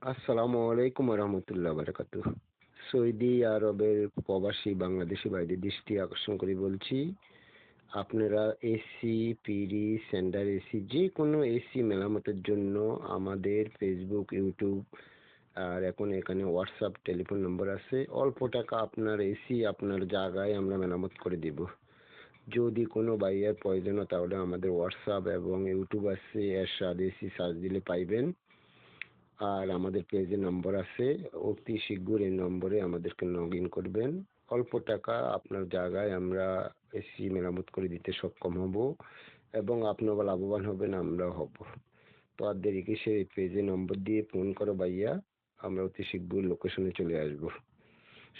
আসসালামু আলাইকুম রহমতুল্লাহ বারাকাতুহ। সৌদি আরবের প্রবাসী বাংলাদেশি ভাইদের দৃষ্টি আকর্ষণ করে বলছি, আপনারা এসি, পিডি, স্যান্ডার এসি যে কোনো এসি মেরামতের জন্য আমাদের ফেসবুক, ইউটিউব আর এখন এখানে হোয়াটসঅ্যাপ টেলিফোন নম্বর আছে। অল্প টাকা আপনার এসি আপনার জায়গায় আমরা মেরামত করে দিব। যদি কোনো ভাইয়ের প্রয়োজন হয় তাহলে আমাদের হোয়াটসঅ্যাপ এবং ইউটিউব আছে, এরশাদ এসি সার্চ দিলে পাইবেন। আর আমাদের পেজে নম্বর আছে, অতি শীঘ্র এই নম্বরে আমাদেরকে লগ ইন করবেন। অল্প টাকা আপনার জায়গায় আমরা এসি মেরামত করে দিতে সক্ষম হব এবং আপনিও লাভবান হবেন, আমরাও হব। তো আর দেরি কিসে, এই পেজে নম্বর দিয়ে ফোন করো ভাইয়া, আমরা অতি শীঘ্র লোকেশনে চলে আসব।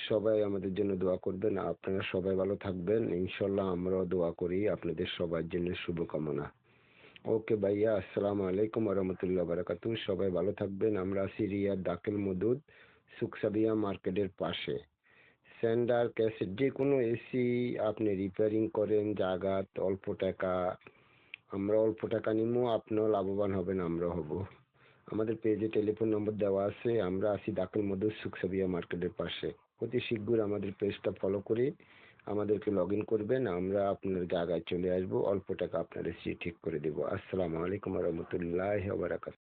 সবাই আমাদের জন্য দোয়া করবেন, আপনারা সবাই ভালো থাকবেন ইনশাল্লাহ, আমরাও দোয়া করি আপনাদের সবার জন্য, শুভকামনা। ওকে ভাইয়া, আসসালামু আলাইকুম রহমতুল্লাহ বারাকাতু। সবাই ভালো থাকবেন। আমরা আছি রিয়াদ দাখিল মদুদ, সুকসাবিয়া মার্কেটের পাশে। স্যান্ডার ক্যাসেট যে কোনো এসি আপনি রিপেয়ারিং করেন জাগাত অল্প টাকা, আমরা অল্প টাকা নিবো, আপনিও লাভবান হবেন, আমরাও হব। আমাদের পেজে টেলিফোন নম্বর দেওয়া আছে। আমরা আছি দাখিল মদুদ, সুকসাবিয়া মার্কেটের পাশে। অতি শীঘ্র আমাদের পেজটা ফলো করে আমাদেরকে লগ ইন করবেন, আমরা আপনার জায়গায় চলে আসবো, অল্প টাকা আপনার এসি ঠিক করে দেবো। আসসালামু আলাইকুম রহমতুল্লাহ বারাকাতুহু।